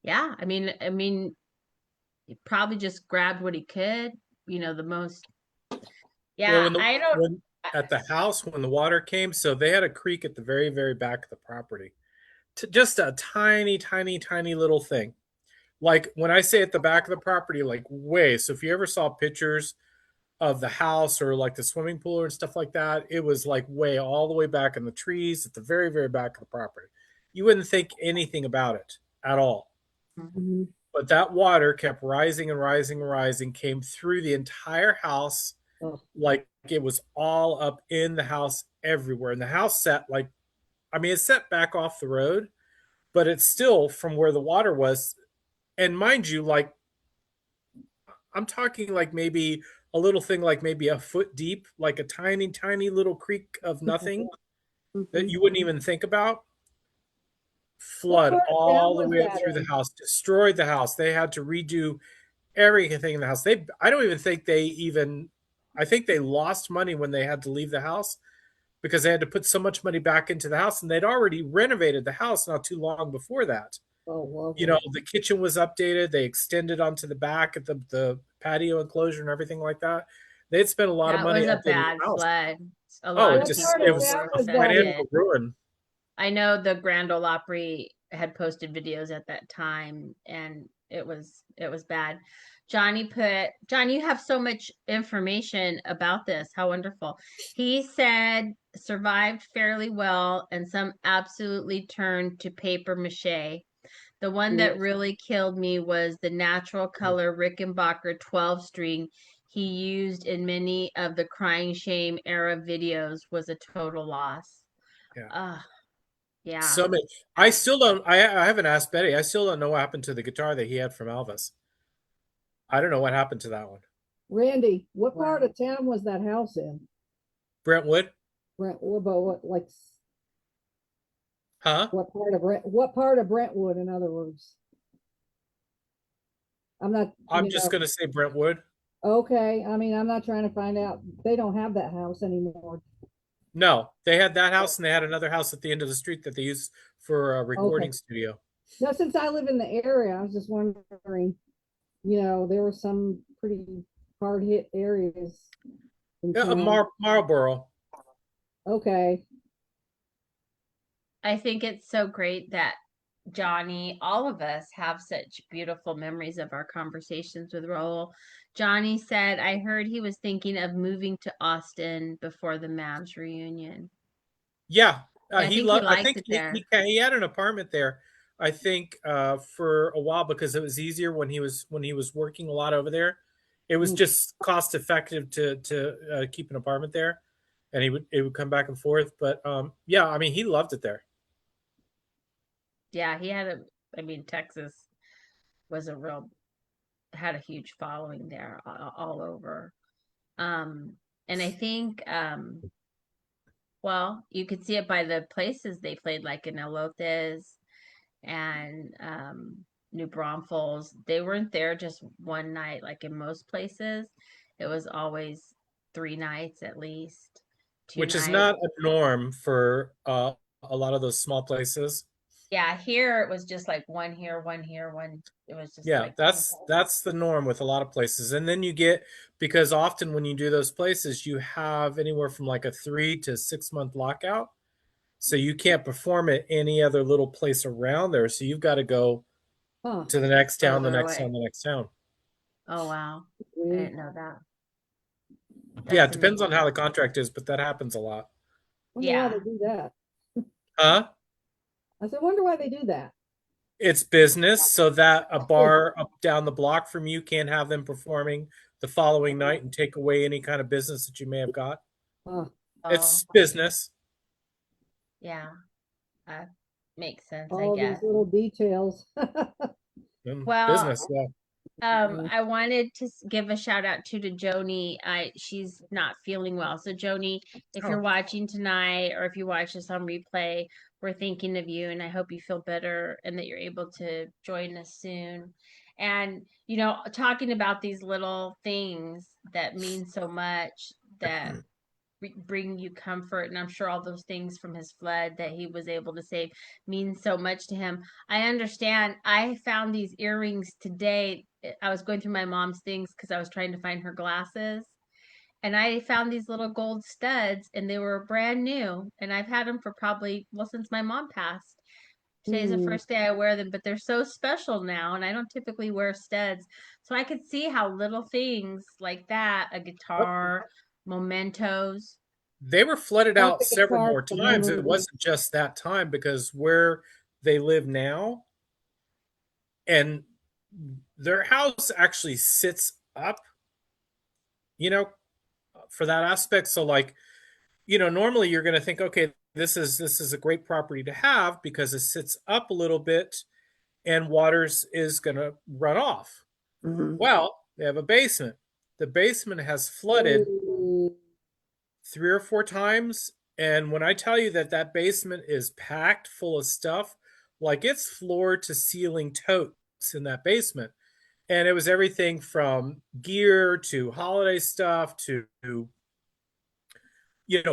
Yeah. I mean, he probably just grabbed what he could, the most. Well, Yeah. I don't, when at the house when the water came, so they had a creek at the very, very back of the property. Just a tiny, tiny, tiny little thing. Like when I say at the back of the property, like way. So if you ever saw pictures of the house or like the swimming pool and stuff like that, it was like way all the way back in the trees at the very, very back of the property. You wouldn't think anything about it at all. mhm. But that water kept rising and rising and rising, came through the entire house, Oh, like it was all up in the house everywhere. And the house set like, I mean, it's set back off the road, but it's still from where the water was. And mind you, like I'm talking like maybe a little thing like maybe a foot deep, like a tiny, tiny little creek of nothing that mhm. you wouldn't even think about. What Flood part of town all the was way up that through the in? house, destroyed the house. They had to redo everything in the house. I don't even think I think they lost money when they had to leave the house because they had to put so much money back into the house and they'd already renovated the house not too long before that. Oh, You lovely. know, the kitchen was updated. They extended onto the back at the patio enclosure and everything like that. They'd spent a lot of that money was a updating bad the house. flood. A Oh, lot it of What just part it of people was town were was that in? affected. financial ruin. I know the Grand Ole Opry had posted videos at that time and it was bad. John, you have so much information about this. How wonderful. He said survived fairly well and some absolutely turned to paper mache. The one that Yes. really killed me was the natural color Rickenbacker 12 string he used in many of the Crying Shame era videos was a total loss. Yeah. Ah, yeah. So many. I still don't. I haven't asked Betty. I still don't know what happened to the guitar that he had from Elvis. I don't know what happened to that one. Randy, what part Wow. of town was that house in? Brentwood, Brent, what about like huh? what part of Brentwood, in other words? I'm not, I'm just gonna say Brentwood. okay. I mean, I'm not trying to find out. They don't have that house anymore. No, they had that house and they had another house at the end of the street that they used for a Okay. recording studio. No, since I live in the area, I was just wondering, there were some pretty hard hit areas in Yeah, town. Marlboro. Okay. I think it's so great that Johnny, all of us have such beautiful memories of our conversations with Raul. Johnny said, I heard he was thinking of moving to Austin before the Mavs reunion. Yeah, Yeah, I think he I likes think it there. he had an apartment there. I think for a while because it was easier when he was working a lot over there. It was Mm. just cost effective to keep an apartment there, and it would come back and forth. But yeah, I mean he loved it there. Yeah, I mean, Texas was had a huge following there all over. And I think, well, you could see it by the places they played, like in Elotes and New Braunfels. They weren't there just one night, like in most places. It was always 3 nights at least, two Which is nights. not a norm for a lot of those small places. Yeah, here it was just like one here, one here, one. It was just Yeah, like, that's the norm with a lot of places. And then you get because often when you do those places, you have anywhere from like a 3 to 6 month lockout. So you can't perform at any other little place around there. So you've got to go Huh. to the next town, the further next away. town, the next town. Oh, wow. I Weird. didn't know that. Yeah, it That's depends on how amazing. the contract is, but that happens a lot. Wonder why Yeah. they do that. Huh? I said, wonder why they do that. It's business, so that a bar up down the block from you can't have them performing the following night and take away any kind of business that you may have got. Huh. Oh, It's business. yeah. That makes sense, I All these guess. little details. Well, Business, yeah. Yeah. I wanted to give a shout out to Joni. She's not feeling well. So Joni, if you're Oh, watching tonight or if you watch this on replay, we're thinking of you and I hope you feel better and that you're able to join us soon. And talking about these little things that mean so much that bring you comfort, and I'm sure all those things from his flood that he was able to save mean so much to him. I understand. I found these earrings today. I was going through my mom's things because I was trying to find her glasses, and I found these little gold studs, and they were brand new, and I've had them for probably, well, since my mom passed. Today's the Hmm. first day I wear them, but they're so special now, and I don't typically wear studs. So I could see how little things like that, a guitar, mementos. they were flooded Not out the several guitar, more the times. It memories. wasn't just that time because where they live now and their house actually sits up, you know, for that aspect. So like, normally you're going to think, okay, this is a great property to have because it sits up a little bit and waters is going to run off. Mhm. Well, they have a basement. The basement has flooded Oh, 3 or 4 times. And when I tell you that that basement is packed full of stuff, like it's floor to ceiling totes in that basement. And it was everything from gear to holiday stuff to,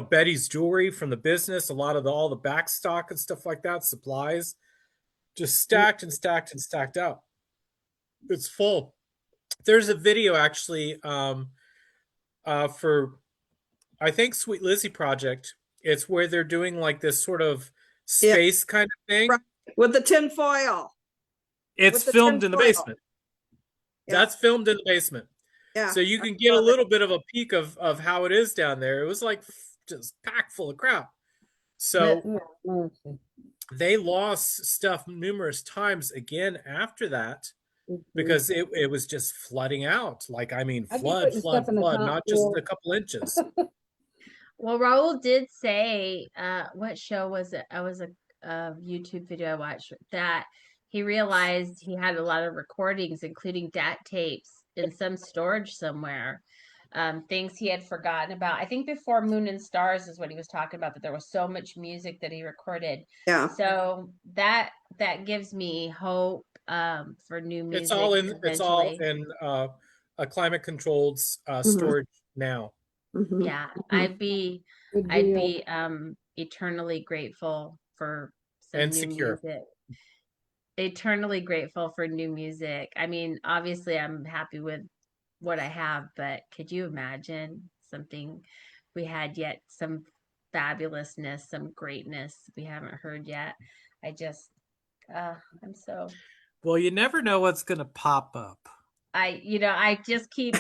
Betty's jewelry from the business, a lot of all the back stock and stuff like that, supplies, just stacked and stacked and stacked out. It's full. There's a video actually for I think Sweet Lizzie Project. It's where they're doing like this sort of Yeah, space kind of right. thing. With the tin foil. It's With the filmed tin in the foil. basement. Yeah, That's filmed in the basement. yeah. So you I can get a saw that. little bit of a peek of how it is down there. It was like just packed full of crap. So oh, mercy. they lost stuff numerous times again after that Good grief. because it was just flooding out. Like, I mean, I'd be flood, putting flood, stuff in the flood, top not just a drawer. couple inches. Well, Raul did say, what show was it? I was a YouTube video I watched that he realized he had a lot of recordings, including DAT tapes in some storage somewhere. Things he had forgotten about. I think before Moon and Stars is what he was talking about, that there was so much music that he recorded. Yeah. So that gives me hope for new music It's all eventually. in a climate controlled Mhm. storage now. Mhm. Yeah, Mhm. Good I'd deal. be eternally grateful for some And new secure. music. Eternally grateful for new music. I mean, obviously I'm happy with what I have, but could you imagine something we had yet, some fabulousness, some greatness we haven't heard yet? I just I'm so Well, you never know what's going to pop up. I just keep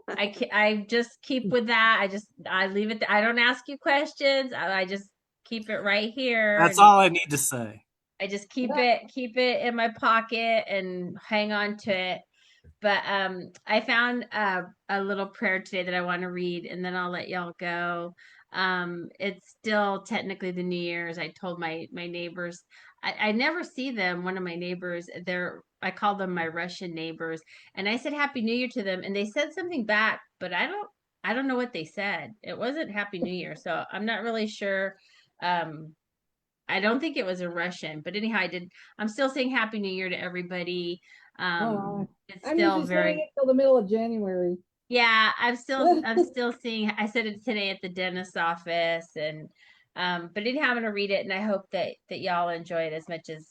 I just keep with that. I leave it. I don't ask you questions. I just keep it right here, That's and all I need to say. I just keep it in my pocket and hang on to it. But I found a little prayer today that I want to read, and then I'll let y'all go. It's still technically the New Year's. I told my neighbors. I never see them. One of my neighbors, I call them my Russian neighbors, and I said Happy New Year to them, and they said something back, but I don't know what they said. It wasn't Happy New Year, so I'm not really sure. Um, I don't think it was a Russian, but anyhow, I'm still saying Happy New Year to everybody. Oh, It's I'm still usually saying very, it till the middle of January. yeah, I'm still seeing, I said it today at the dentist's office, and but anyhow, I'm gonna read it, and I hope that y'all enjoy it as much as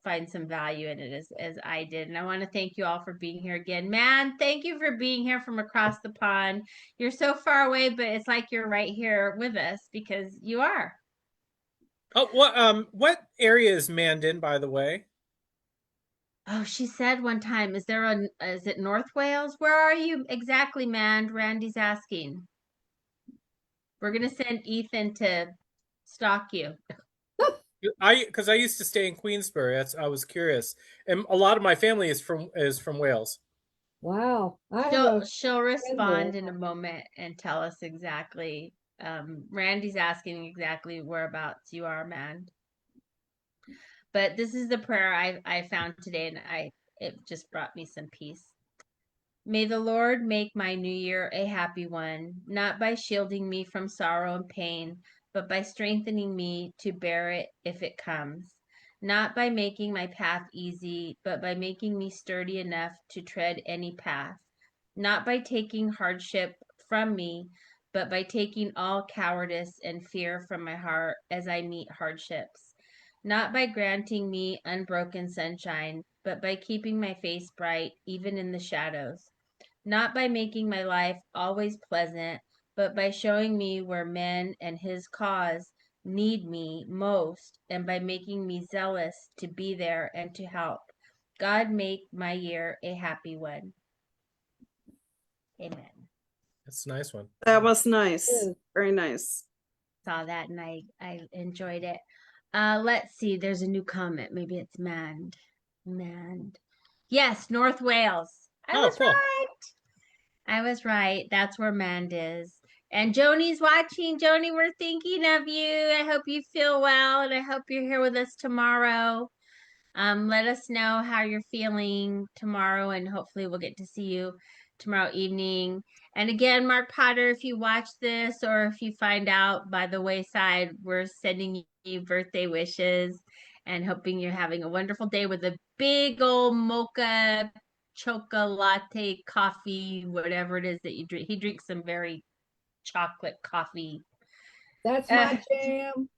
find some value in it as I did. And I want to thank you all for being here again. Man, thank you for being here from across the pond. You're so far away, but it's like you're right here with us because you are. Oh, what area is Mandan, by the way? Oh, she said one time, is it North Wales? Where are you exactly, man? Randy's asking. We're gonna send Ethan to stalk you. Because I used to stay in Queensbury. I was curious, and a lot of my family is from Wales. Wow. I have She'll a she'll friend there. respond in a moment and tell us exactly. Randy's asking exactly whereabouts you are, man. But this is the prayer I found today, and it just brought me some peace. May the Lord make my new year a happy one, not by shielding me from sorrow and pain, but by strengthening me to bear it if it comes. Not by making my path easy, but by making me sturdy enough to tread any path. Not by taking hardship from me, but by taking all cowardice and fear from my heart as I meet hardships. Not by granting me unbroken sunshine, but by keeping my face bright even in the shadows. Not by making my life always pleasant, but by showing me where men and his cause need me most, and by making me zealous to be there and to help. God make my year a happy one. Amen. That's a nice one. That was nice. Good. Very nice. Saw that and I enjoyed it. Let's see. There's a new comment. Maybe it's Mand. Mand. Yes, North Wales. I Oh, was cool. right. I was right. That's where Mand is. And Joni's watching. Joni, we're thinking of you. I hope you feel well, and I hope you're here with us tomorrow. Let us know how you're feeling tomorrow, and hopefully we'll get to see you tomorrow evening. And again, Mark Potter, if you watch this or if you find out by the wayside, we're sending you birthday wishes and hoping you're having a wonderful day with a big old mocha chocolate coffee, whatever it is that you drink. He drinks some very chocolate coffee. That's Uh, my jam.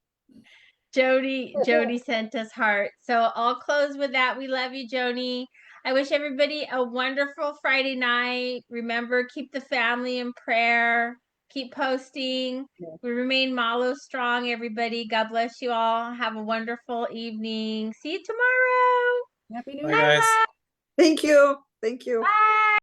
Jody sent us hearts. So I'll close with that. We love you, Joni. I wish everybody a wonderful Friday night. Remember, keep the family in prayer. Keep posting. We remain Malo strong, everybody. God bless you all. Have a wonderful evening. See you tomorrow. Happy New Bye, Year. guys. Thank you. Thank you. Bye.